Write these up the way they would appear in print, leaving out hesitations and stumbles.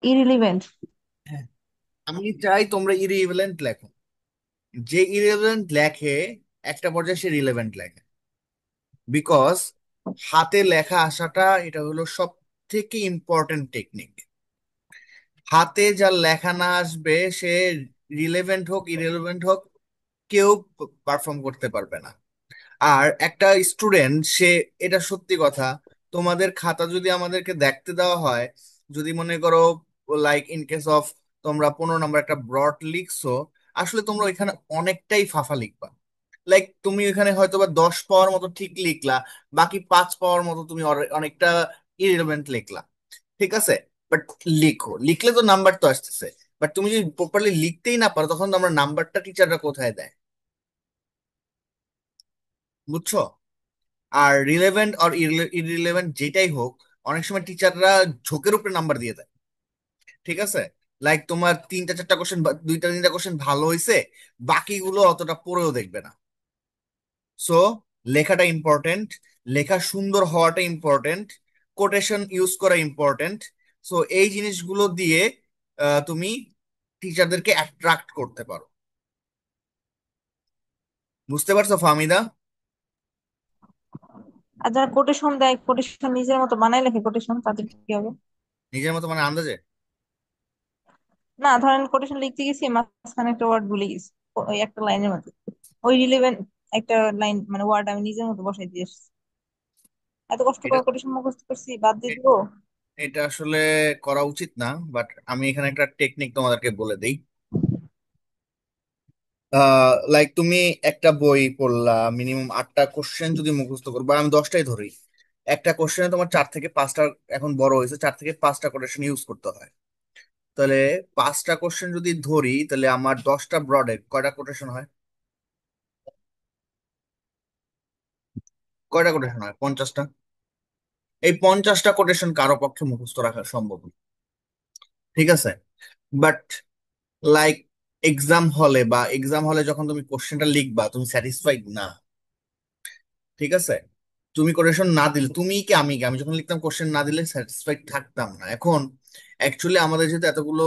Irrelevant. হ্যাঁ, আমি চাই তোমরা ইরিলেভেন্ট লেখো। যে ইরিলেভেন্ট লেখে একটা পর্যায়ে সে রিলেভেন্ট লেখে। বিকজ হাতে লেখা আসাটা এটা হলো সব থেকে ইম্পর্টেন্ট টেকনিক। হাতে যার লেখা না আসবে সে রিলেভেন্ট হোক ইরেলেভেন্ট হোক কেউ পারফর্ম করতে পারবে না। আর একটা স্টুডেন্ট সে, এটা সত্যি কথা, তোমাদের খাতা যদি আমাদেরকে দেখতে দেওয়া হয়, যদি মনে করো লাইক ইন কেস অফ তোমরা 15 নম্বর একটা ব্রড লিখছো, আসলে তোমরা ওইখানে অনেকটাই ফাফা লিখবা। লাইক তুমি ওইখানে হয়তো বা 10 পাওয়ার মতো ঠিক লিখলা, বাকি 5 পাওয়ার মতো তুমি অনেকটা ইরেলেভেন্ট লিখলা। ঠিক আছে, বাট লিখো, লিখলে তো নাম্বার তো আসতেছে। বাট তুমি যদি প্রপারলি লিখতেই না পারো তখন তো আমরা নাম্বারটা টিচাররা কোথায় দেয়? বুঝছো? আর রিলেভেন্ট আর ইররিলেভেন্ট যেটাই হোক, অনেক সময় টিচাররা ঝোঁকের উপরে নাম্বার দিয়ে দেয়। ঠিক আছে, লাইক তোমার 3টা 4টা কোশ্চেন, 2টা 3টা কোশ্চেন ভালো হয়েছে, বাকিগুলো অতটা পড়েও দেখবে না। সো লেখাটা ইম্পর্টেন্ট, লেখা সুন্দর হওয়াটা ইম্পর্টেন্ট, কোটেশন ইউজ করা ইম্পর্টেন্ট। সো এই জিনিসগুলো দিয়ে তুমি টিচারদেরকে অ্যাট্রাক্ট করতে পারো। বুঝতে পারছো ফাহমিদা? আর যারা কোটেশন দেয়, কোটেশন নিজের মতো বানায় লেখে কোটেশন, তাদের কি হবে? নিজের মতো মানে আন্দাজে। না, ধরেন কোটেশন লিখতে গেছি, মাঝখানে একটা ওয়ার্ড ভুলে গেছি, ওই একটা লাইনের মধ্যে ওই রিলেভেন্ট একটা লাইন মানে ওয়ার্ড আমি নিজের মতো বসাই দিয়ে এসেছি। এত কষ্ট এটা করে কোটেশন মুখস্থ করছি, বাদ দিয়ে দিবো? এটা আসলে করা উচিত না, বাট আমি এখানে একটা টেকনিক তোমাদেরকে বলে দিই। লাইক তুমি একটা বই পড়লা, মিনিমাম 8টা কোশ্চেন যদি মুখস্থ করো, বা আমি 10টাই ধরি, একটা কোশ্চেনে তোমার 4 থেকে 5টা, এখন বড় হয়েছে, 4 থেকে 5টা কোটেশন ইউজ করতে হয়। তাহলে 5টা কোশ্চেন যদি ধরি, তাহলে আমার 10টা ব্রডে কয়টা কোটেশন হয়? কয়টা কোটেশন হয়? 50টা। এই 50টা কোটেশন কারো পক্ষে মুখস্থ রাখা সম্ভব না। ঠিক আছে, বাট লাইক এক্সাম হলে যখন তুমি কোশ্চেনটা লিখবা তুমি স্যাটিসফাইড না। ঠিক আছে, তুমি কোটেশন না দিলে, তুমি কি আমি কি, আমি যখন লিখতাম কোশ্চেন না দিলে স্যাটিসফাইড থাকতাম না। এখন অ্যাকচুয়ালি আমাদের যেহেতু এতগুলো,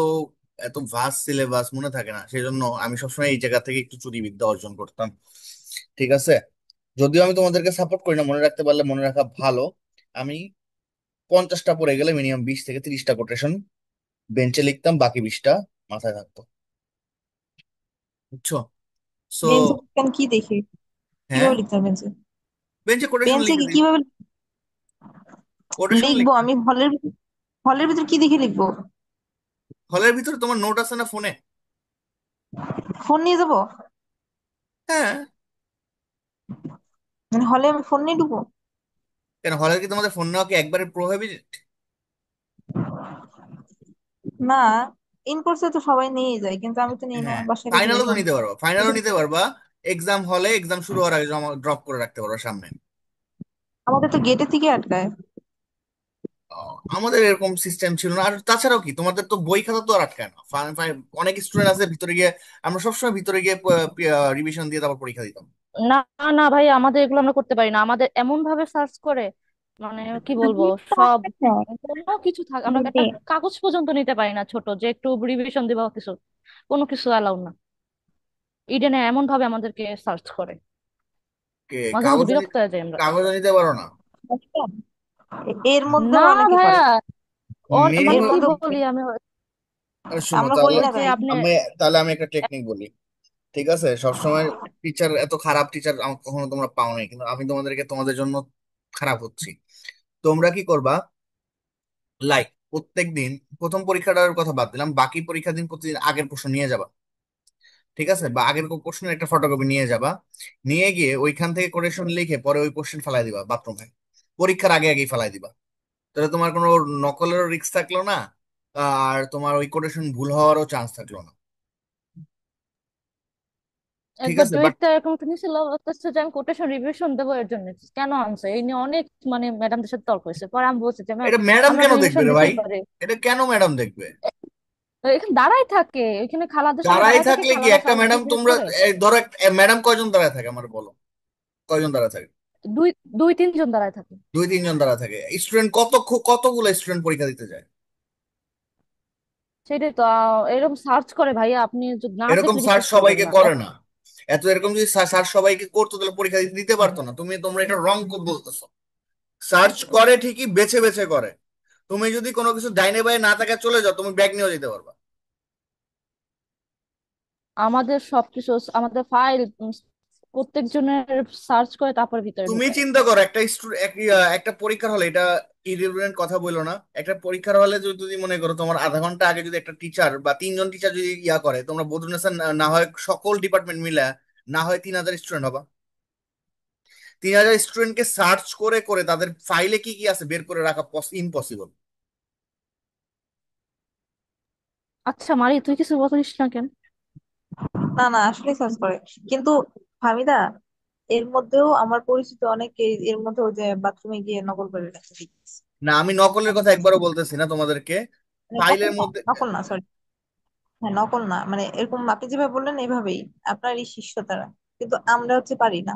এত ভাস্ট সিলেবাস মনে থাকে না, সেই জন্য আমি সবসময় এই জায়গা থেকে একটু চুরি বিদ্যা অর্জন করতাম। ঠিক আছে, যদিও আমি তোমাদেরকে সাপোর্ট করি না, মনে রাখতে পারলে মনে রাখা ভালো। আমি 50টা পড়ে গেলে মিনিমাম 20 থেকে 30টা কোটেশন বেঞ্চে লিখতাম, বাকি 20টা মাথায় থাকতো। বুঝছো? সো বেঞ্চে কেন, কি দেখে হ্যাঁ, কিভাবে লিখতে হবে বেঞ্চে? বেঞ্চে কোটেশন বেঞ্চে লিখে কি দিই। কিভাবে কোটেশন লিখবো? লিখতাম। আমি হলের হলের ভিতর কি দেখে লিখবো? হলের ভিতরে তোমার নোট আছে না ফোনে? ফোন নিয়ে যাবো? হ্যাঁ। মানে হলে আমি ফোন নিয়ে ঢুকবো? কেন, হলে কি তোমাদের ফোন নেওয়া কি একবারে প্রোহিবিটেড? না, ইন কোর্সে তো সবাই নিয়ে যায়, কিন্তু আমি তো নিই না, হ্যাঁ, বাসায় রেখে ফাইনালও তো গেছিলাম। নিতে পারবা, ফাইনালও নিতে পারবা। এক্সাম হলে এক্সাম শুরু হওয়ার আগে জমা ড্রপ করে রাখতে পারো সামনে। আমাদের তো গেটের থেকে আটকায়। আমাদের এরকম সিস্টেম ছিল না। আর তাছাড়াও কি, তোমাদের তো বই খাতা তো আর আটকায় না। অনেক স্টুডেন্ট আছে ভিতরে গিয়ে, আমরা সবসময় ভিতরে গিয়ে রিভিশন দিয়ে তারপর পরীক্ষা দিতাম। না, না ভাই, আমাদের এগুলো আমরা করতে পারি না। আমাদের এমন ভাবে সার্চ করে, মানে কি বলবো, গেট তো সব আটকায় না কোনো কিছু থাক, আমরা গেটে। একটা কাগজ পর্যন্ত নিতে পারি না ছোট, যে একটু রিভিশন দিবা কিছু, কোনো কিছু অ্যালাউ না। ইডেনে এমন ভাবে আমাদেরকে সার্চ করে, মাঝে মাঝে কাগজে বিরক্ত হয়ে যায় আমরা। কাগজে নিতে পারো না? এর না মধ্যেও অনেকে করে। ভাইয়া, মানে এর মিনিমাম। কি মধ্যে বলি আমি, শুনো আমরা করি তাহলে, না যে তাই। আপনি আমি একটা টেকনিক বলি। ঠিক আছে, সবসময় টিচার, এত খারাপ টিচার কখনো তোমরা পাও নাই, কিন্তু আমি তোমাদেরকে, তোমাদের জন্য খারাপ হচ্ছি। তোমরা কি করবা, লাইক প্রত্যেক দিন, প্রথম পরীক্ষাটার কথা বাদ দিলাম, বাকি পরীক্ষার দিন প্রতিদিন আগের প্রশ্ন নিয়ে যাবা। ঠিক আছে, বা আগের প্রশ্নের একটা ফটোকপি নিয়ে যাবা, নিয়ে গিয়ে ওইখান থেকে কোটেশন লিখে পরে ওই কোশ্চেন ফেলাই দিবা বাথরুমে, পরীক্ষার আগে আগেই ফেলাই দিবা। তাহলে তোমার কোনো নকলেরও রিস্ক থাকলো না, আর তোমার ওই কোটেশন ভুল হওয়ারও চান্স থাকলো না। ঠিক একবার আছে, বাট ডুয়েটটা এরকম একটা নিয়েছিল, বলতেছে যে আমি কোটেশন রিভিশন দেবো, এর জন্য কেন আনছে এই নিয়ে অনেক, মানে ম্যাডামদের সাথে তর্ক হয়েছে। পরে আমি বলছি যে ম্যাম, এটা ম্যাডাম আমরা কেন দেখবে রিভিশন রে ভাই? দিতেই পারি। এটা কেন ম্যাডাম দেখবে? এখানে দাঁড়াই থাকে, ওইখানে খালাদের সামনে দাঁড়াই দাঁড়াই থাকে, থাকলে কি, খালারা একটা সব ম্যাডাম জিজ্ঞেস তোমরা করে। ধরো ম্যাডাম কয়জন দাঁড়ায় থাকে আমার বলো, কয়জন দাঁড়ায় থাকে? দুই দুই তিনজন দাঁড়ায় থাকে। 2 3 জন দাঁড়ায় থাকে। স্টুডেন্ট কতগুলো স্টুডেন্ট পরীক্ষা দিতে যায়? সেটাই তো এরকম সার্চ করে ভাইয়া, আপনি যদি না এরকম দেখলে স্যার বিশ্বাস করবেন সবাইকে না করে না। এত এরকম যদি স্যার সবাইকে করতো তাহলে পরীক্ষা দিতে দিতে পারতো না। তোমরা এটা রং বলতেছো। সার্চ করে ঠিকই, বেছে বেছে করে। তুমি যদি কোনো কিছু ডাইনে বাইরে না থাকে চলে যাও, তুমি ব্যাগ নিয়েও যেতে পারবা। আমাদের সবকিছু, আমাদের ফাইল প্রত্যেকজনের সার্চ করে তারপর ভিতরে তুমি ঢুকায়। চিন্তা করো, একটা পরীক্ষার হলে, এটা ইরেলেভেন্ট কথা বললো না, একটা পরীক্ষার হলে যদি যদি মনে করো তোমার আধা ঘন্টা আগে যদি একটা টিচার বা তিনজন টিচার যদি করে, তোমরা বোধনেছেন না হয় সকল ডিপার্টমেন্ট মিলে না হয় 3,000 স্টুডেন্ট হবা। 3,000 স্টুডেন্টকে সার্চ করে করে তাদের ফাইলে কি কি আছে বের করে রাখা ইম্পসিবল। আচ্ছা মারি, তুই কিছু বলিস না কেন? না না, আসলে সার্চ করে। কিন্তু ফামিদা, এর মধ্যেও আমার পরিচিত অনেকে এর মধ্যে ওই যে বাথরুমে গিয়ে নকল করে রেখে দিচ্ছে। না, আমি নকলের আমি কথা দেখছি। একবারও বলতেছি না তোমাদেরকে। মানে নকল ফাইলের না, মধ্যে নকল না, সরি। হ্যাঁ, নকল না, মানে এরকম আপনি যেভাবে বললেন এভাবেই আপনারই শিষ্য তারা। কিন্তু আমরা হচ্ছে পারি না।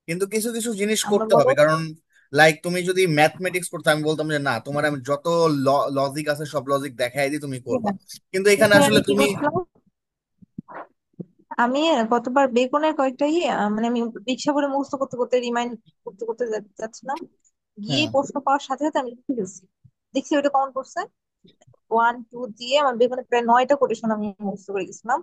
কিন্তু কিছু কিছু জিনিস আমরা করতে বড় হবে, কারণ লাইক তুমি যদি ম্যাথমেটিক্স পড়তে, আমি বলতাম যে না, তোমার আমি যত লজিক আছে সব লজিক দেখাই দিই, তুমি করবা। কিন্তু এখানে বিষয়ে আসলে আমি কি তুমি করছিলাম, আমি গতবার বেগুনের কয়েকটা মানে আমি রিক্সা করে মুখস্থ করতে করতে রিমাইন্ড করতে করতে যাচ্ছিলাম। গিয়ে হ্যাঁ, প্রশ্ন পাওয়ার সাথে সাথে আমি লিখে ফেলছি। দেখছি ওটা কমন পড়ছে। 1 2 দিয়ে আমার বেগুনের প্রায় 9টা কোটেশন আমি মুখস্থ করে গেছিলাম।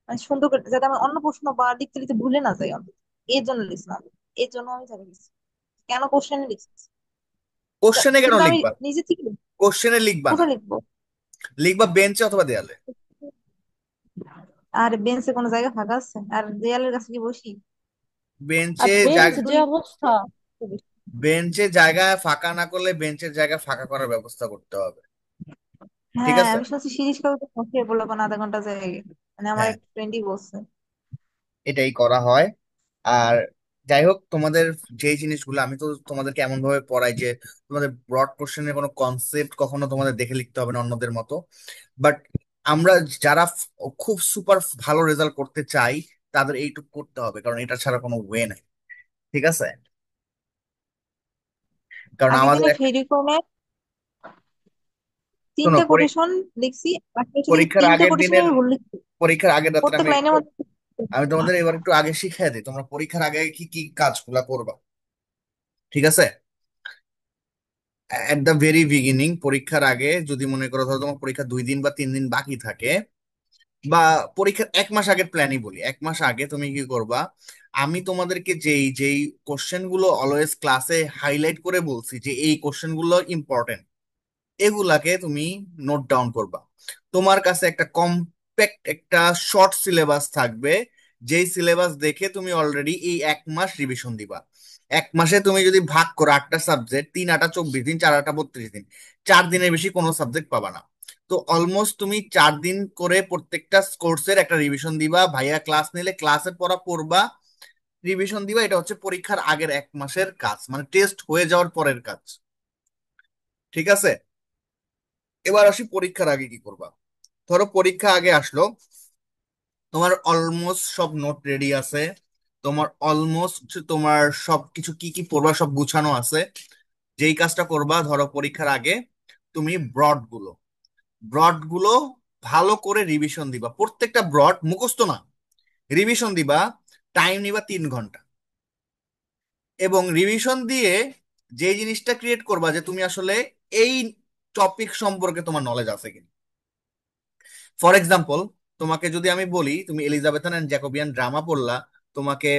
মানে সুন্দর করে, যাতে আমি অন্য প্রশ্ন বা লিখতে লিখতে ভুলে না যাই অন্তত। এর জন্য লিখছিলাম। এর জন্য আমি যাবে লিখছি। কেন কোশ্চেনে লিখছি? কোশ্চেনে কেন কিন্তু আমি লিখবা? নিজে থেকে কোশ্চেনে লিখবা না, কোথায় লিখবো? লিখবা বেঞ্চে অথবা দেয়ালে। আর বেঞ্চে কোনো জায়গা ফাঁকা আছে? আর দেয়ালের কাছে কি বসি? আর বেঞ্চে বেঞ্চ জায়গা যে অবস্থা! বেঞ্চে জায়গা ফাঁকা না করলে বেঞ্চের জায়গা ফাঁকা করার ব্যবস্থা করতে হবে। ঠিক হ্যাঁ, আছে। আমি শুনছি সিরিজ কাগজে বসিয়ে বললো কোনো আধা ঘন্টা জায়গায়। মানে আমার হ্যাঁ, এক ফ্রেন্ডই বলছে। এটাই করা হয়। আর যাই হোক, তোমাদের যেই জিনিসগুলো আমি তো তোমাদেরকে এমন ভাবে পড়াই যে তোমাদের ব্রড কোশ্চেনের কোনো কনসেপ্ট কখনো তোমাদের দেখে লিখতে হবে না অন্যদের মতো। বাট আমরা যারা খুব সুপার ভালো রেজাল্ট করতে চাই, তাদের এইটুকু করতে হবে, কারণ এটা ছাড়া কোনো ওয়ে নাই। ঠিক আছে। কারণ আগের আমাদের দিনে একটা, ফেরিকনে শোনো, 3টা কোটেশন লিখছি। বাকি হচ্ছে কি পরীক্ষার 3টে আগের দিনের, কোটেশনের ভুল লিখছি পরীক্ষার আগের রাত্রে প্রত্যেক আমি লাইনের মধ্যে। আমি তোমাদের এবার একটু আগে শিখিয়ে দিই তোমরা পরীক্ষার আগে কি কি কাজগুলা করবা। ঠিক আছে। এট দ্য ভেরি বিগিনিং, পরীক্ষার আগে যদি মনে করো ধরো তোমার পরীক্ষা 2 দিন বা 3 দিন বাকি থাকে, বা পরীক্ষার 1 মাস আগের প্ল্যানই বলি, 1 মাস আগে তুমি কি করবা? আমি তোমাদেরকে যেই যেই কোশ্চেন গুলো অলওয়েজ ক্লাসে হাইলাইট করে বলছি যে এই কোশ্চেন গুলো ইম্পর্টেন্ট, এগুলাকে তুমি নোট ডাউন করবা। তোমার কাছে একটা কম্প্যাক্ট একটা শর্ট সিলেবাস থাকবে, যেই সিলেবাস দেখে তুমি অলরেডি এই 1 মাস রিভিশন দিবা। 1 মাসে তুমি যদি ভাগ করো 8টা সাবজেক্ট, 3 8 24 দিন, 4 8 32 দিন, 4 দিনের বেশি কোনো সাবজেক্ট পাবা না। তো অলমোস্ট তুমি 4 দিন করে প্রত্যেকটা কোর্সের একটা রিভিশন দিবা। ভাইয়া ক্লাস নিলে ক্লাসের পড়া পড়বা, রিভিশন দিবা। এটা হচ্ছে পরীক্ষার আগের 1 মাসের কাজ, মানে টেস্ট হয়ে যাওয়ার পরের কাজ। ঠিক আছে। এবার আসি পরীক্ষার আগে কি করবা। ধরো পরীক্ষা আগে আসলো, তোমার অলমোস্ট সব নোট রেডি আছে, তোমার অলমোস্ট তোমার সব কিছু কি কি পড়বা সব গুছানো আছে। যেই কাজটা করবা, ধরো পরীক্ষার আগে তুমি ব্রড গুলো ভালো করে রিভিশন দিবা। প্রত্যেকটা ব্রড মুখস্থ না, রিভিশন দিবা। টাইম নিবা 3 ঘন্টা। এবং রিভিশন দিয়ে যে জিনিসটা ক্রিয়েট করবা যে তুমি আসলে এই টপিক সম্পর্কে তোমার নলেজ আছে কিনা। ফর এক্সাম্পল, তোমাকে যদি আমি বলি তুমি এলিজাবেথান অ্যান্ড জ্যাকোবিয়ান ড্রামা পড়লা, তোমাকে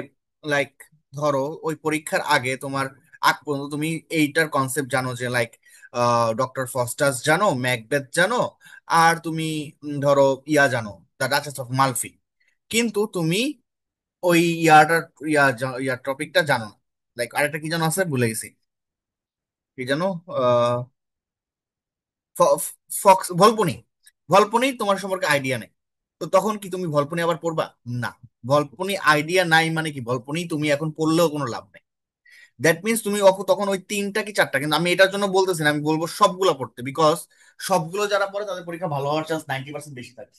লাইক ধরো ওই পরীক্ষার আগে তোমার আগ পর্যন্ত তুমি এইটার কনসেপ্ট জানো যে লাইক ডক্টর ফস্টাস জানো, ম্যাকবেথ জানো, আর তুমি ধরো জানো, দ্য ডাচেস অফ মালফি। কিন্তু তুমি ওই ইয়াটার ইয়ার টপিকটা জানো না। লাইক আরেকটা কি জানো আছে, ভুলে গেছি। কি জানো, ভল্পনি। ভল্পনি তোমার সম্পর্কে আইডিয়া নেই। তো তখন কি তুমি ভল্পনি আবার পড়বা? না। ভল্পনি আইডিয়া নাই মানে কি, ভল্পনি তুমি এখন পড়লেও কোনো লাভ নেই। দ্যাট মিনস তুমি তখন ওই 3টা কি 4টা, কিন্তু আমি এটার জন্য বলতেছি না, আমি বলবো সবগুলো পড়তে, বিকজ সবগুলো যারা পড়ে তাদের পরীক্ষা ভালো হওয়ার চান্স 90% বেশি থাকে।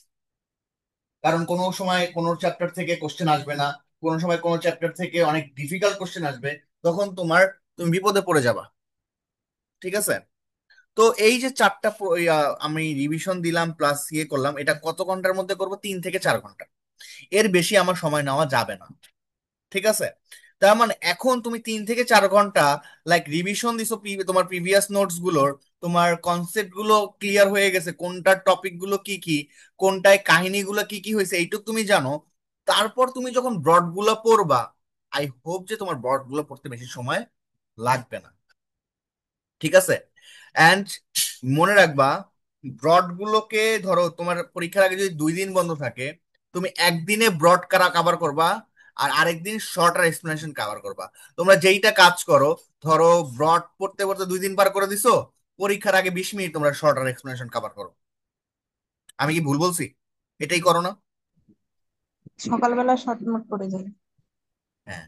কারণ কোনো সময় কোনো চ্যাপ্টার থেকে কোশ্চেন আসবে না, কোনো সময় কোনো চ্যাপ্টার থেকে অনেক ডিফিকাল্ট কোশ্চেন আসবে, তখন তুমি বিপদে পড়ে যাবা। ঠিক আছে। তো এই যে চারটা আমি রিভিশন দিলাম প্লাস ইয়ে করলাম, এটা কত ঘন্টার মধ্যে করব? 3 থেকে 4 ঘন্টা। এর বেশি আমার সময় নেওয়া যাবে না। ঠিক আছে? তার মানে এখন তুমি 3 থেকে 4 ঘন্টা লাইক রিভিশন দিছো, তোমার প্রিভিয়াস নোটস গুলোর, তোমার কনসেপ্ট গুলো ক্লিয়ার হয়ে গেছে, কোনটার টপিক গুলো কি কি, কোনটায় কাহিনীগুলো কি কি হয়েছে এইটুক তুমি জানো। তারপর তুমি যখন ব্রড গুলো পড়বা, আই হোপ যে তোমার ব্রড গুলো পড়তে বেশি সময় লাগবে না। ঠিক আছে? অ্যান্ড মনে রাখবা, ব্রড গুলোকে ধরো তোমার পরীক্ষার আগে যদি 2 দিন বন্ধ থাকে, তুমি একদিনে ব্রড কাভার করবা, আর আরেকদিন শর্ট আর এক্সপ্লেনেশন কাভার করবা। তোমরা যেইটা কাজ করো, ধরো ব্রড পড়তে পড়তে 2 দিন পার করে দিছো, পরীক্ষার আগে 20 মিনিট তোমরা শর্ট আর এক্সপ্লেনেশন কাভার করো। আমি কি ভুল বলছি? এটাই করো না? সকালবেলা শর্ট নোট করে যাই। হ্যাঁ।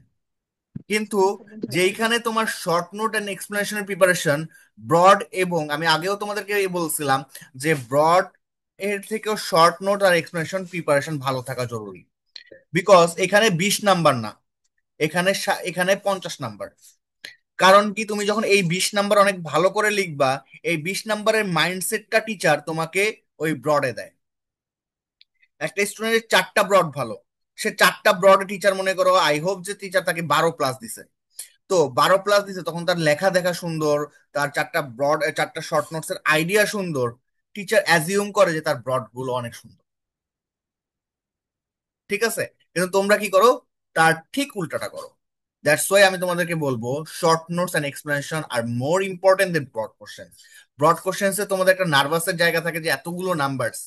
কিন্তু সেদিন সকালে। যেইখানে তোমার শর্ট নোট এন্ড এক্সপ্লেনেশনের প্রিপারেশন ব্রড, এবং আমি আগেও তোমাদেরকে বলছিলাম যে ব্রড এর থেকেও শর্ট নোট আর এক্সপ্লেনেশন প্রিপারেশন ভালো থাকা জরুরি। বিকজ এখানে 20 নাম্বার না, এখানে 50 নাম্বার। কারণ কি, তুমি যখন এই 20 নাম্বার অনেক ভালো করে লিখবা, এই 20 নাম্বারের মাইন্ডসেটটা টিচার তোমাকে ওই ব্রডে দেয়। একটা স্টুডেন্টের 4টা ব্রড ভালো, সে 4টা ব্রড টিচার মনে করো, আই হোপ যে টিচার তাকে 12 প্লাস দিছে। তো 12 প্লাস দিছে, তখন তার লেখা দেখা সুন্দর, তার 4টা ব্রড 4টা শর্ট নোটস এর আইডিয়া সুন্দর, টিচার অ্যাজিউম করে যে তার ব্রড গুলো অনেক সুন্দর। ঠিক আছে? কিন্তু তোমরা কি করো? তার ঠিক উল্টাটা করো। দ্যাটস ওয়াই আমি তোমাদেরকে বলবো, short notes and explanation are more important than broad question. Broad কোশ্চেন্সে তোমাদের একটা নার্ভাসের জায়গা থাকে যে এতগুলো নাম্বারস,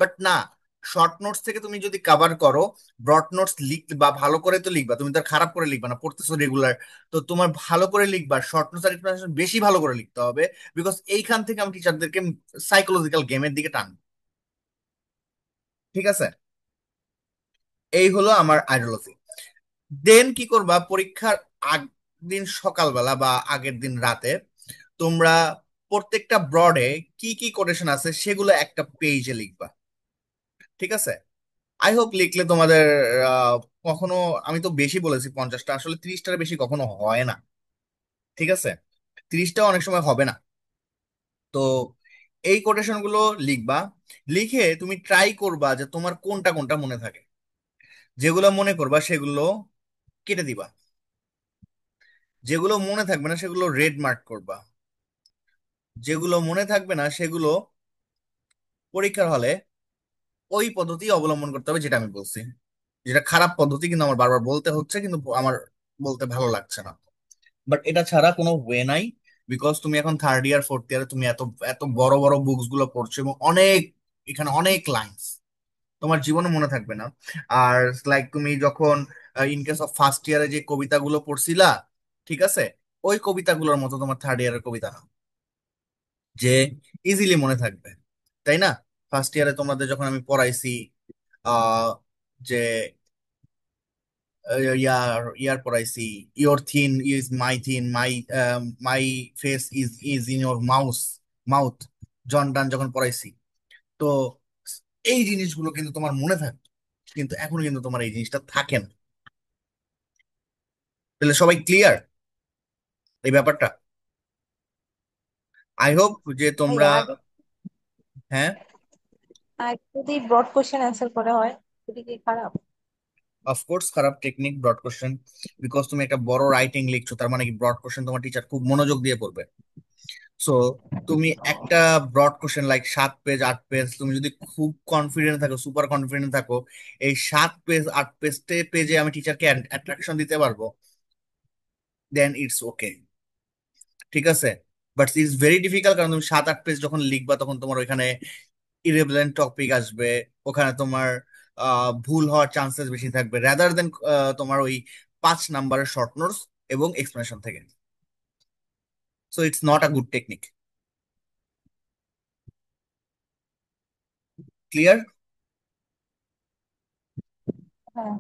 বাট না, শর্ট নোটস থেকে তুমি যদি কভার করো, ব্রড নোটস বা ভালো করে তো লিখবা, তুমি তো আর খারাপ করে লিখবা না, পড়তেছো রেগুলার। তো তোমার ভালো করে লিখবা, শর্ট নোটস আর এক্সপ্লেনেশন বেশি ভালো করে লিখতে হবে। বিকজ এইখান থেকে আমি টিচারদেরকে সাইকোলজিক্যাল গেমের দিকে টানবো। ঠিক আছে? এই হলো আমার আইডিওলজি। দেন কি করবা, পরীক্ষার আগ দিন সকালবেলা বা আগের দিন রাতে তোমরা প্রত্যেকটা ব্রডে কি কি কোটেশন আছে সেগুলো একটা পেজে লিখবা। ঠিক আছে? আই হোপ লিখলে তোমাদের আহ, কখনো, আমি তো বেশি বলেছি 50টা, আসলে 30টার বেশি কখনো হয় না। ঠিক আছে? 30টা অনেক সময় হবে না। তো এই কোটেশন গুলো লিখবা। লিখে তুমি ট্রাই করবা যে তোমার কোনটা কোনটা মনে থাকে। যেগুলো মনে করবা সেগুলো কেটে দিবা, যেগুলো মনে থাকবে না সেগুলো রেড মার্ক করবা, যেগুলো মনে থাকবে না সেগুলো পরীক্ষার হলে ওই পদ্ধতি অবলম্বন করতে হবে যেটা আমি বলছি। যেটা খারাপ পদ্ধতি, কিন্তু আমার বারবার বলতে হচ্ছে, কিন্তু আমার বলতে ভালো লাগছে না। বাট এটা ছাড়া কোনো ওয়ে নাই। বিকজ তুমি এখন থার্ড ইয়ার ফোর্থ ইয়ারে, তুমি এত এত বড় বড় বুকস গুলো পড়ছো, এবং অনেক, এখানে অনেক লাইন্স তোমার জীবনে মনে থাকবে না। আর লাইক তুমি যখন ইন কেস অফ ফার্স্ট ইয়ারে যে কবিতাগুলো পড়ছিলা, ঠিক আছে, ওই কবিতাগুলোর মতো তোমার থার্ড ইয়ারের কবিতা না যে ইজিলি মনে থাকবে। তাই না? ফার্স্ট ইয়ারে তোমাদের যখন আমি পড়াইছি আহ যে ইয়ার ইয়ার পড়াইছি, your thin is my thin, my face is in your mouth, John Donne যখন পড়াইছি। তো এই জিনিসগুলো কিন্তু তোমার মনে থাকতো, কিন্তু এখন কিন্তু তোমার এই জিনিসটা থাকে না। তাহলে সবাই ক্লিয়ার এই ব্যাপারটা? আই হোপ যে ভাই তোমরা, আর হ্যাঁ। আর যদি ব্রড কোশ্চেন অ্যান্সার করা হয়, সেটা কি খারাপ? অফকোর্স খারাপ টেকনিক ব্রড কোশ্চেন। বিকজ তুমি একটা বড় রাইটিং লিখছো, তার মানে কি ব্রড কোশ্চেন তোমার টিচার খুব মনোযোগ দিয়ে পড়বে। সো তুমি একটা broad question like 7 page 8 page, তুমি যদি খুব কনফিডেন্ট থাকো, সুপার কনফিডেন্ট থাকো, এই 7 পেজ 8 পেজে আমি টিচারকে অ্যাট্রাকশন দিতে পারবো, দেন ইটস ওকে। ঠিক আছে? বাট ইটস ভেরি ডিফিকাল্ট, কারণ তুমি 7 8 পেজ যখন লিখবা, তখন তোমার ওইখানে ইরেলেভেন্ট টপিক আসবে, ওখানে তোমার ভুল হওয়ার চান্সেস বেশি থাকবে, রাদার দেন তোমার ওই 5 নাম্বারের শর্ট নোটস এবং এক্সপ্লেনেশন থেকে। So it's not a good technique. Clear? হ্যাঁ।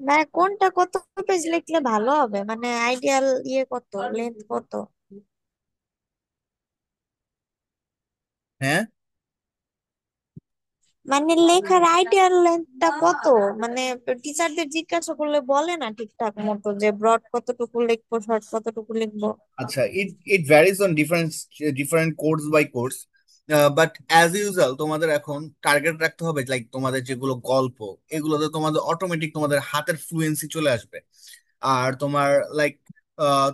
না, কোনটা কত পেজ লিখলে ভালো হবে, মানে আইডিয়াল ইয়ে কত, লেন্থ কত? হ্যাঁ। মানে লেখার আইডিয়াল লেন্থটা কত? মানে টিচারদের জিজ্ঞাসা করলে বলে না ঠিকঠাক মতো যে ব্রড কতটুকু লিখবো, শর্ট কতটুকু লিখবো। আচ্ছা, it varies on different different course by course, but as usual তোমাদের এখন টার্গেট রাখতে হবে, লাইক তোমাদের যেগুলো গল্প, এগুলোতে তোমাদের অটোমেটিক তোমাদের হাতের ফ্লুয়েন্সি চলে আসবে। আর তোমার লাইক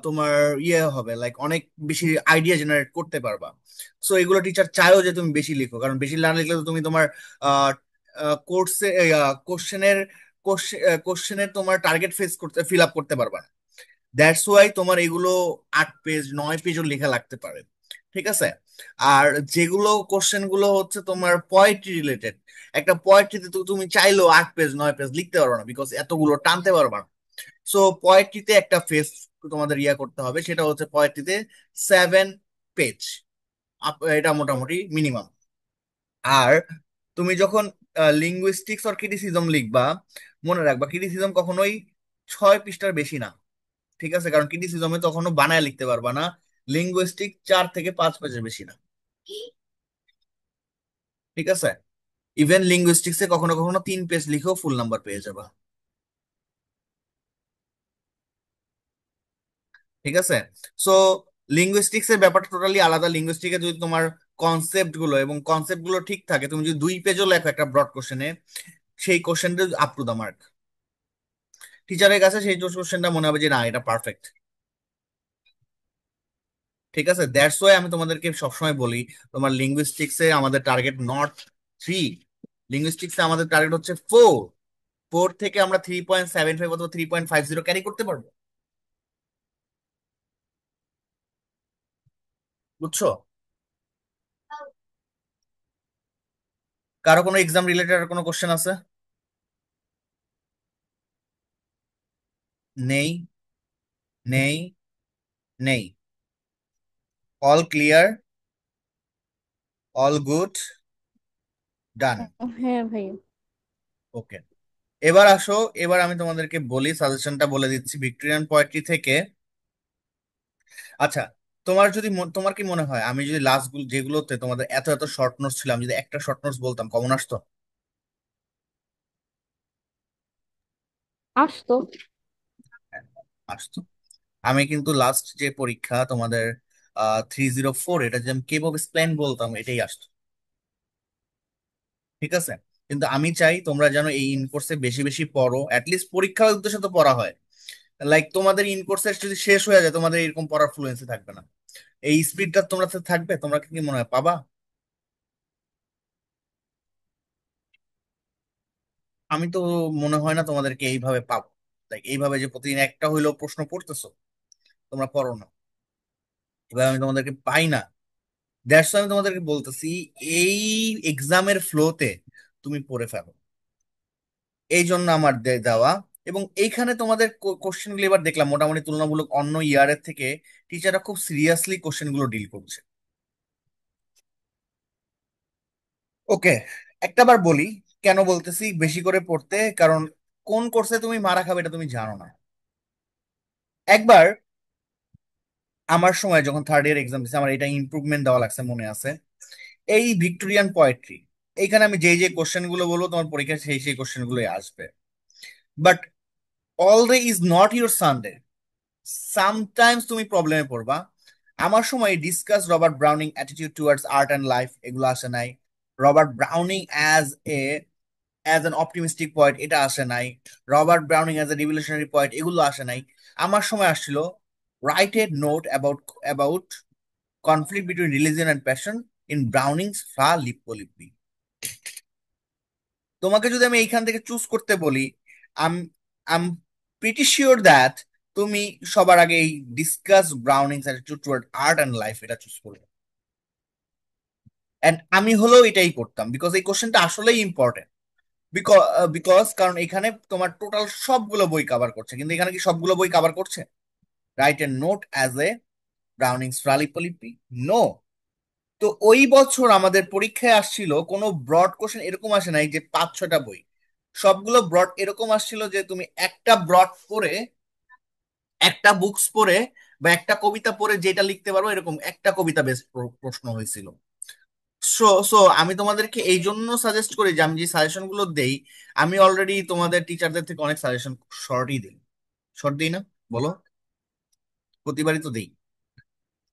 তোমার ইয়ে হবে, লাইক অনেক বেশি আইডিয়া জেনারেট করতে পারবা। সো এগুলো টিচার চায়ও যে তুমি বেশি লিখো, কারণ বেশি না লিখলে তো তুমি তোমার কোর্সে কোশ্চেনের কোশ্চেনের তোমার টার্গেট ফেস করতে ফিল আপ করতে পারবা না। দ্যাটস ওয়াই তোমার এগুলো 8 পেজ 9 পেজও লেখা লাগতে পারে। ঠিক আছে? আর যেগুলো কোশ্চেন গুলো হচ্ছে তোমার পোয়েট্রি রিলেটেড, একটা পোয়েট্রিতে তো তুমি চাইলেও 8 পেজ 9 পেজ লিখতে পারবে না, বিকজ এতগুলো টানতে পারবে না। সো পোয়েট্রিতে একটা ফেজ তোমাদের ইয়া করতে হবে, সেটা হচ্ছে পোয়েট্রিতে 7 পেজ, এটা মোটামুটি মিনিমাম। আর তুমি যখন লিঙ্গুইস্টিক্স আর ক্রিটিসিজম লিখবা, মনে রাখবা ক্রিটিসিজম কখনোই 6 পৃষ্ঠার বেশি না। ঠিক আছে? কারণ ক্রিটিসিজমে তখনও বানায় লিখতে পারবা না। লিঙ্গুইস্টিক 4 থেকে 5 পেজের বেশি না। ঠিক আছে? ইভেন লিঙ্গুইস্টিক্সে কখনো কখনো 3 পেজ লিখেও ফুল নাম্বার পেয়ে যাবা। ঠিক আছে? সো লিঙ্গুইস্টিক্স এর ব্যাপারটা টোটালি আলাদা। লিঙ্গুইস্টিকে যদি তোমার কনসেপ্ট গুলো এবং কনসেপ্ট গুলো ঠিক থাকে, তুমি যদি 2 পেজও লেখো একটা ব্রড কোশ্চেনে, সেই কোশ্চেনটা আপ টু দা মার্ক। টিচারের কাছে সেই কোশ্চেনটা মনে হবে যে না, এটা পারফেক্ট। ঠিক আছে? দ্যাটস ওয়াই আমি তোমাদেরকে সবসময় বলি, তোমার লিঙ্গুইস্টিক্সে আমাদের টার্গেট নট 3, লিঙ্গুইস্টিক্সে আমাদের টার্গেট হচ্ছে 4। 4 থেকে আমরা 3.75 অথবা 3.50 ক্যারি করতে পারবো। বুঝছো? কারো কোনো এক্সাম রিলেটেড কোনো কোশ্চেন আছে? নেই, নেই, নেই। অল ক্লিয়ার, অল গুড, ডান। হ্যাঁ ভাই। ওকে, এবার আসো। এবার আমি তোমাদেরকে বলি, সাজেশনটা বলে দিচ্ছি ভিক্টোরিয়ান পোয়েট্রি থেকে। আচ্ছা, তোমার কি মনে হয় আমি যদি লাস্ট যেগুলোতে তোমাদের এত এত শর্ট নোটস ছিল, আমি যদি একটা শর্ট নোটস বলতাম, কমন আসতো? আসতো। হ্যাঁ, আসতো। আমি কিন্তু লাস্ট যে পরীক্ষা তোমাদের 304, এটা যে আমি কেভ অফ স্প্লেন বলতাম, এটাই আসতো। ঠিক আছে? কিন্তু আমি চাই তোমরা যেন এই ইনকোর্সে বেশি বেশি পড়ো, অ্যাটলিস্ট পরীক্ষার উদ্দেশ্যে তো পড়া হয়। লাইক তোমাদের ইনকোর্সে যদি শেষ হয়ে যায়, তোমাদের এরকম পড়ার ফ্লুয়েন্সি থাকবে না। এই স্পিডটা তোমরা থাকবে, তোমরা কি মনে হয় পাবা? আমি তো মনে হয় না তোমাদেরকে এইভাবে পাবো। লাইক এইভাবে যে প্রতিদিন একটা হইলেও প্রশ্ন পড়তেছো, তোমরা পড়ো না, এভাবে আমি তোমাদেরকে পাই না। দ্যাটস আমি তোমাদেরকে বলতেছি, এই এক্সামের ফ্লোতে তুমি পড়ে ফেলো। এই জন্য আমার দেওয়া। এবং এইখানে তোমাদের কোশ্চেন গুলো এবার দেখলাম মোটামুটি তুলনামূলক অন্য ইয়ারের থেকে টিচাররা খুব সিরিয়াসলি কোশ্চেন গুলো ডিল করছে। ওকে, একটা বার বলি কেন বলতেছি বেশি করে পড়তে, কারণ কোন কোর্সে তুমি মারা খাবে এটা তুমি জানো না। একবার আমার সময় যখন থার্ড ইয়ার এক্সাম দিচ্ছে, আমার এটা ইমপ্রুভমেন্ট দেওয়া লাগছে মনে আছে। এই ভিক্টোরিয়ান পোয়েট্রি, এইখানে আমি যে যে কোশ্চেন গুলো বলবো তোমার পরীক্ষায় সেই সেই কোশ্চেন গুলোই আসবে। But all day is not your Sunday. Sometimes তুমি প্রবলেমে পড়বা। আমার সময় discuss Robert Browning attitude towards art and life, এগুলো আসে নাই। রবার্ট ব্রাউনিং এ অ্যাজ অ্যান অপটিমিস্টিক পয়েন্ট, এটা আসে নাই। Robert Browning as a revolutionary point, এগুলো আসে নাই। আমার সময় আসছিল write a note about conflict between religion and passion in Browning's Fra Lippo Lippi. তোমাকে যদি আমি এইখান থেকে চুজ করতে বলি, আম আম প্রিটি শিওর দ্যাট তুমি সবার আগে এই discuss ব্রাউনিংস attitude toward art and life এটা চুজ করবে। এন্ড আমি হলেও এটাই করতাম, বিকজ এই কোশ্চেনটা আসলেই ইম্পর্টেন্ট। বিকজ কারণ এখানে তোমার টোটাল সবগুলো বই কভার করছে, কিন্তু এখানে কি সবগুলো বই কভার করছে? Write a note as a Browning's Fra Lippo Lippi, no. তো ওই বছর আমাদের পরীক্ষায় আসছিল কোনো ব্রড কোশ্চেন এরকম আসে নাই যে 5-6টা বই। সবগুলো ব্রড এরকম আসছিল যে তুমি একটা ব্রড পড়ে, একটা বুকস পড়ে বা একটা কবিতা পড়ে যেটা লিখতে পারো, এরকম একটা কবিতা বেস প্রশ্ন হয়েছিল। সো সো আমি তোমাদেরকে এই জন্য সাজেস্ট করি যে আমি যে সাজেশন গুলো দেই, আমি অলরেডি তোমাদের টিচারদের থেকে অনেক সাজেশন শর্টই দিই। শর্ট দিই না বলো? প্রতিবারই তো দিই।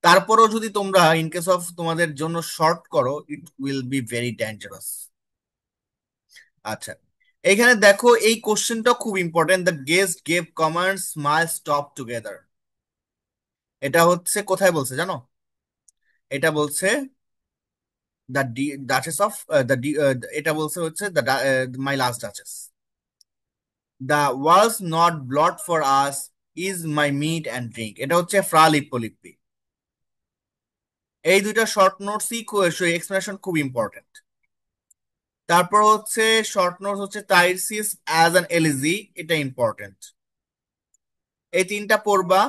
তারপরও যদি তোমরা ইন কেস অফ তোমাদের জন্য শর্ট করো, it will be very dangerous. আচ্ছা, এখানে দেখো এই কোশ্চেনটা খুব important. The guest gave commands my stop together. এটা হচ্ছে কোথায় বলছে জানো? এটা বলছে দ্য ডাচেস অফ দ্য এটা বলছে হচ্ছে the My Last Duchess. The was not blood for us is my meat and drink. এটা হচ্ছে ফ্রা লিপ্পি। এই দুইটা শর্ট নোটসই এক্সপ্লেনেশন খুব ইম্পর্টেন্ট। তারপর হচ্ছে শর্ট নোটস হচ্ছে টাইরসিস অ্যাজ অ্যান এলিজি, এটা ইম্পর্টেন্ট। এই তিনটা পড়বা।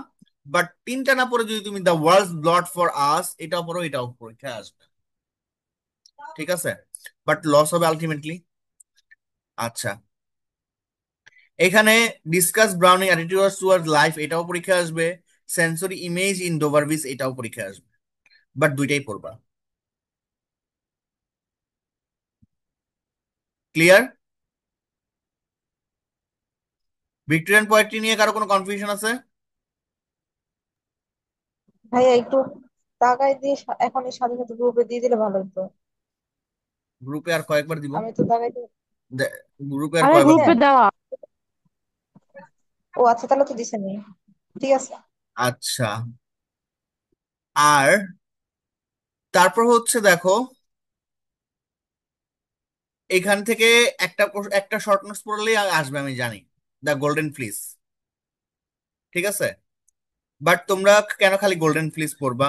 বাট তিনটা না পড়ে যদি তুমি the world blood for us এটাও পড়ো, এটাও পরীক্ষায় আসবে। ঠিক আছে, বাট লস হবে আলটিমেটলি। আচ্ছা, এখানে discuss Browning attitude towards life, এটাও পরীক্ষায় আসবে। সেন্সরি ইমেজ ইন ডোভারভিস, এটাও পরীক্ষায় আসবে। বাট দুইটাই পড়বা। ক্লিয়ার? ভিক্টোরিয়ান পোয়েট্রি নিয়ে কারো কোনো কনফিউশন আছে? ভাইয়া একটু টাকায় দিয়ে এখন এই সাথে সাথে গ্রুপে দিয়ে দিলে ভালো হতো। গ্রুপে আর কয়েকবার দিব? আমি তো টাকায় গ্রুপে আর আরে কয়বার দিব? গ্রুপে দিছেন। দেওয়া। ও আচ্ছা, তাহলে তো দিছেন। ঠিক আছে। আচ্ছা, আর তারপর হচ্ছে দেখো এখান থেকে একটা শর্ট নোটস পড়লেই আসবে আমি জানি, দ্য গোল্ডেন ফ্লিস। ঠিক আছে, বাট তোমরা কেন খালি গোল্ডেন ফ্লিস পড়বা?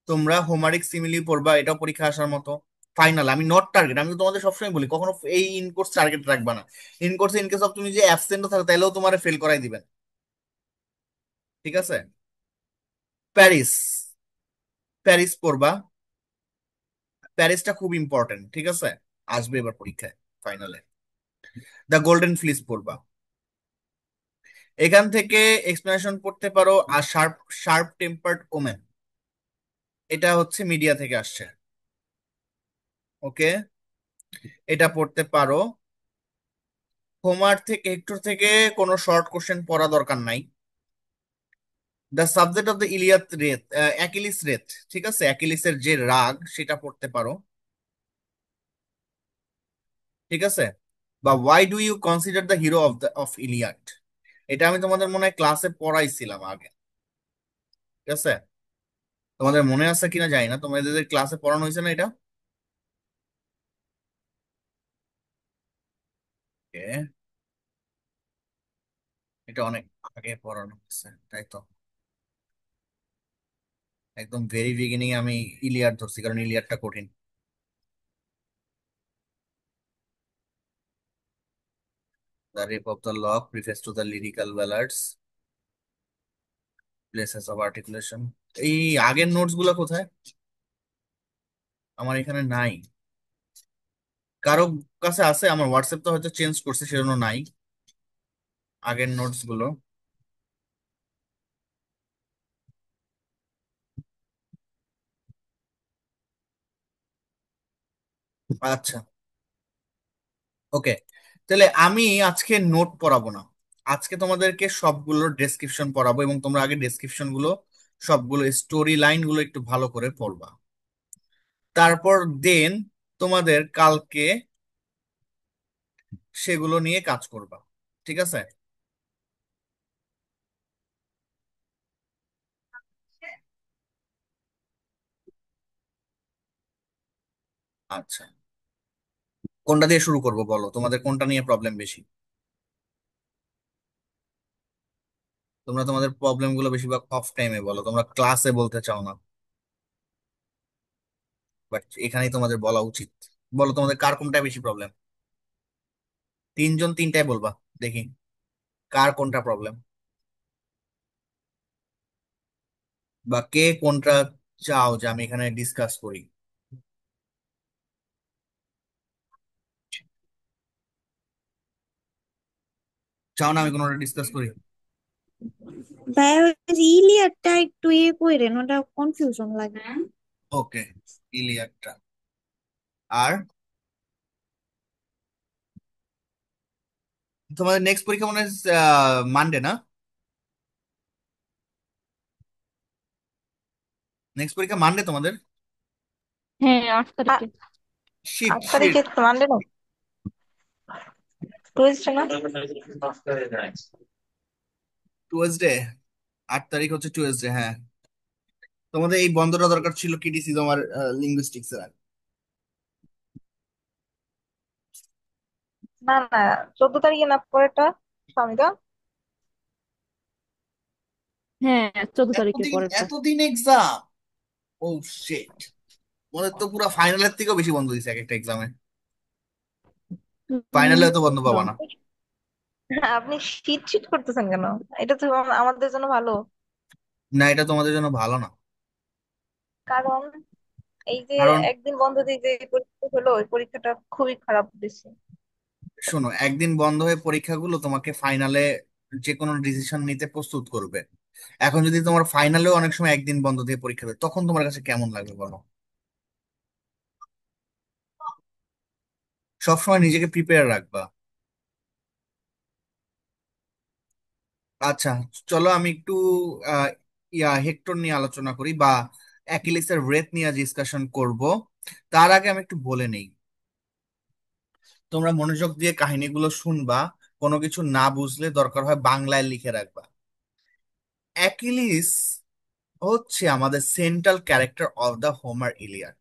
তোমরা হোমারিক সিমিলি পড়বা, এটাও পরীক্ষা আসার মতো। ফাইনাল, আমি নট টার্গেট, আমি তো তোমাদের সবসময় বলি কখনো এই ইনকোর্স টার্গেট রাখবা না। ইনকোর্সে ইনকেস অফ তুমি যে অ্যাবসেন্টও থাকো তাহলেও তোমার ফেল করাই দিবেন। ঠিক আছে, প্যারিস, প্যারিস পড়বা। প্যারিসটা খুব ইম্পর্টেন্ট। ঠিক আছে, আসবে এবার পরীক্ষায় ফাইনালে। দ্য গোল্ডেন ফ্লিস পড়বা। এখান থেকে এক্সপ্লেনেশন পড়তে পারো আর শার্প শার্প টেম্পার্ড ওমেন, এটা হচ্ছে মিডিয়া থেকে আসছে। ওকে, এটা পড়তে পারো। হোমার থেকে হেক্টর থেকে কোনো শর্ট কোশ্চেন পড়া দরকার নাই। The subject of the Iliad wrath, Achilles wrath, ঠিক আছে, অ্যাকিলিসের যে রাগ সেটা পড়তে পারো। ঠিক আছে, বা why do you consider the hero of Iliad, এটা আমি তোমাদের মনে হয় ক্লাসে পড়াইছিলাম আগে। ঠিক আছে, তোমাদের মনে আছে কিনা জানি না, তোমাদের ক্লাসে পড়ানো হয়েছে না এটা? Okay, এটা অনেক আগে পড়ানো হয়েছে তাই তো। একদম ভেরি বিগিনিং আমি ইলিয়াড ধরছি কারণ ইলিয়াডটা কঠিন। The rape of the lock, preface to the lyrical ব্যালাডস, places of articulation. এই আগের নোটস গুলো কোথায়? আমার এখানে নাই। কারো কাছে আছে? আমার হোয়াটসঅ্যাপ তো হয়তো চেঞ্জ করছে সেজন্য নাই আগের নোটস গুলো। আচ্ছা, ওকে, তাহলে আমি আজকে নোট পড়াবো না। আজকে তোমাদেরকে সবগুলোর ডেসক্রিপশন পড়াবো এবং তোমরা আগে ডেসক্রিপশন গুলো সবগুলো স্টোরি লাইন গুলো একটু ভালো করে পড়বা। তারপর দেন তোমাদের কালকে সেগুলো নিয়ে কাজ করবা। ঠিক আছে? আচ্ছা, কোনটা দিয়ে শুরু করবো বলো, তোমাদের কোনটা নিয়ে প্রবলেম বেশি? তোমরা তোমাদের প্রবলেম গুলো বেশিরভাগ অফ টাইমে বলো, তোমরা ক্লাসে বলতে চাও না, বাট এখানেই তোমাদের বলা উচিত। বলো তোমাদের কার কোনটা বেশি প্রবলেম? তিনজন তিনটাই বলবা, দেখি কার কোনটা প্রবলেম, বা কে কোনটা চাও যে আমি এখানে ডিসকাস করি। চাও না আমি কোনোটা ডিসকাস করি? ভাই ওই যে ইলিয়ারটা একটু ইয়ে কইরেন, ওটা কনফিউশন লাগে। ওকে, ইলিয়াডটা আর তোমাদের নেক্সট পরীক্ষা মনে হয় মানডে না? নেক্সট পরীক্ষা মানডে তোমাদের? হ্যাঁ, 8 তারিখে। 8 8 তারিখে মানডে না, টুয়েসডে না? টুয়েসডে। 8 তারিখ হচ্ছে টুয়েসডে, হ্যাঁ। তোমাদের এই বন্ধটা দরকার ছিল কিডিসি তোমার লিঙ্গুইস্টিক্স এর। না না, 14 তারিখে না, পরেরটা স্বামীকা। হ্যাঁ, 14 তারিখে এতদিন পরেরটা। এতদিন এক্সাম! ও শিট! ওদের তো পুরো ফাইনালের থেকেও বেশি বন্ধ দিছে এক একটা এক্সামে। হুম, ফাইনালে তো বন্ধ পাবা না। আপনি শীত শীত করতেছেন কেন? এটা তো আমাদের জন্য ভালো। না, এটা তোমাদের জন্য ভালো না। কারণ এই যে কারণ একদিন বন্ধ দিয়ে যে পরীক্ষা হলো, ওই পরীক্ষাটা খুবই খারাপ দিচ্ছে। শোনো, একদিন বন্ধ হয়ে পরীক্ষাগুলো তোমাকে ফাইনালে যে কোনো ডিসিশন নিতে প্রস্তুত করবে। এখন যদি তোমার ফাইনালেও অনেক সময় একদিন বন্ধ দিয়ে পরীক্ষা দেবে, তখন তোমার কাছে কেমন লাগবে বলো? সবসময় নিজেকে প্রিপেয়ার রাখবা। আচ্ছা, চলো আমি একটু আহ, হেক্টর নিয়ে আলোচনা করি, বা অ্যাকিলিসের রেট নিয়ে ডিসকাশন করব। তার আগে আমি একটু বলে নেই, তোমরা মনোযোগ দিয়ে কাহিনীগুলো শুনবা। কোনো কিছু না বুঝলে দরকার হয় বাংলায় লিখে রাখবা। অ্যাকিলিস হচ্ছে আমাদের central character of the Homer Iliad.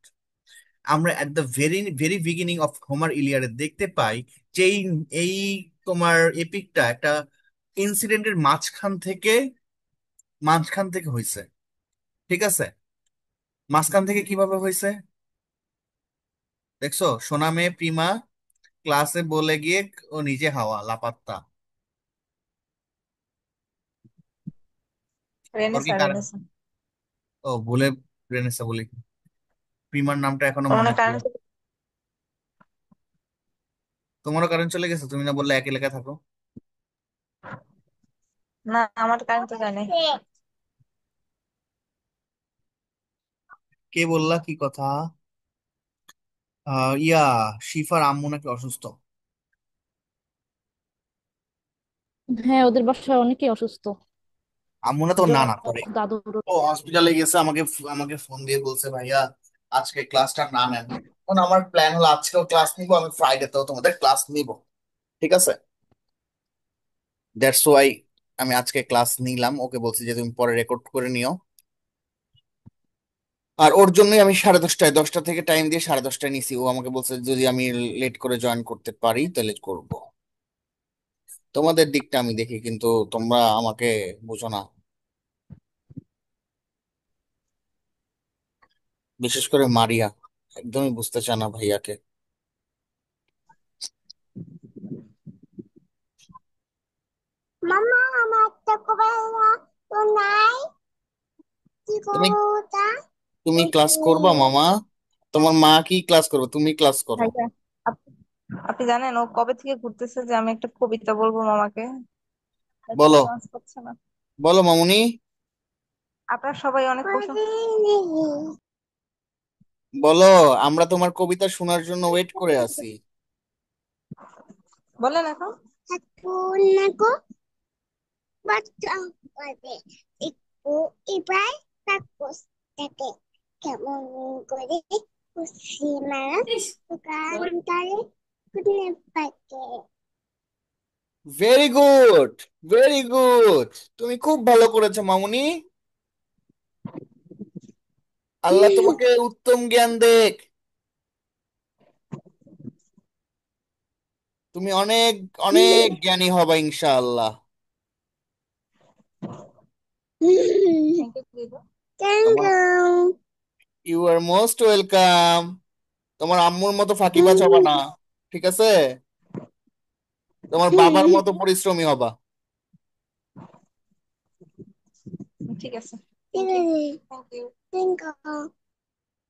আমরা at the very very beginning of Homer ইলিয়াডে দেখতে পাই যে এই তোমার এপিকটা একটা ইনসিডেন্টের মাঝখান থেকে হয়েছে। ঠিক আছে? মাঝখান থেকে কিভাবে হয়েছে দেখছো? সোনা মেয়ে প্রিমা ক্লাসে বলে গিয়ে ও নিজে হাওয়া লাপাত্তা। ওর কি রেনেসা কারণ? রেনেসা। ও ভুলে রেনেসা বলি। প্রিমার নামটা এখনো ওর মনে মনে ছিল। কারেন্ট। তোমারও কারণ চলে গেছে, তুমি না বললে একই লেখা থাকো। না, আমার কারেন্ট তো জানে। কে বললা কি কথা? শিফার আম্মু নাকি অসুস্থ? হ্যাঁ, ওদের বাসায় অনেকেই অসুস্থ। আম্মু না, তো না না জ্বর, করে। দাদুর। ও হসপিটালে গেছে, আমাকে আমাকে ফোন দিয়ে বলছে ভাইয়া আজকে ক্লাসটা না নেন। এখন আমার প্ল্যান হলো আজকেও ক্লাস নিবো, আমি ফ্রাইডেতেও তোমাদের ক্লাস নিব। ঠিক আছে? দ্যাটস ওয়াই আমি আজকে ক্লাস নিলাম। ওকে বলছি যে তুমি পরে রেকর্ড করে নিও। আর ওর জন্যই আমি 10:30, 10টা থেকে টাইম দিয়ে 10:30 নিছি। ও আমাকে বলছে যদি আমি লেট করে জয়েন করতে পারি তাহলে করব। তোমাদের দিকটা আমি দেখি, কিন্তু তোমরা আমাকে বুঝো না। বিশেষ করে মারিয়া একদমই বুঝতে চায় না ভাইয়াকে। মামা, আমার তো কবেলা তো নাই, কি তুমি করবো তা? তুমি ক্লাস বুঝি। করবা মামা? তোমার মা কি ক্লাস করবে, তুমি ক্লাস করো। ভাইয়া, আপ- আপনি জানেন ও কবে থেকে ঘুরতেছে যে আমি একটা কবিতা বলবো মামাকে? বলো, চান্স পাচ্ছে না। বলো মামুনি, আপনারা সবাই অনেক প্রশংসা। বলো। আমরা তোমার কবিতা শোনার জন্য ওয়েট করে আছি। বলেন এখন। এখন না গো, বাচ্চা করে একটু এবার কাগজ থাকে কেমন করে খুশি মারা দোকান তালে খুলে পাকে। Very good, very good. তুমি খুব ভালো করেছো মামুনি। আল্লাহ তোমাকে উত্তম জ্ঞান দেখ। তুমি অনেক অনেক জ্ঞানী হবা ইনশাআল্লাহ। থ্যাংক ইউ দিদি। তোমার ইউ আর মোস্ট ওয়েলকাম। তোমার আম্মুর মতো ফাঁকিবাজ হবা না। ঠিক আছে? তোমার বাবার মতো পরিশ্রমী হবা। ঠিক আছে, থ্যাংক ইউ। Thank you.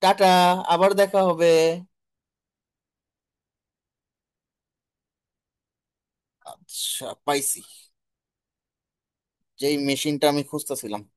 টাটা, আবার দেখা হবে। আচ্ছা, পাইছি যেই মেশিনটা আমি খুঁজতেছিলাম।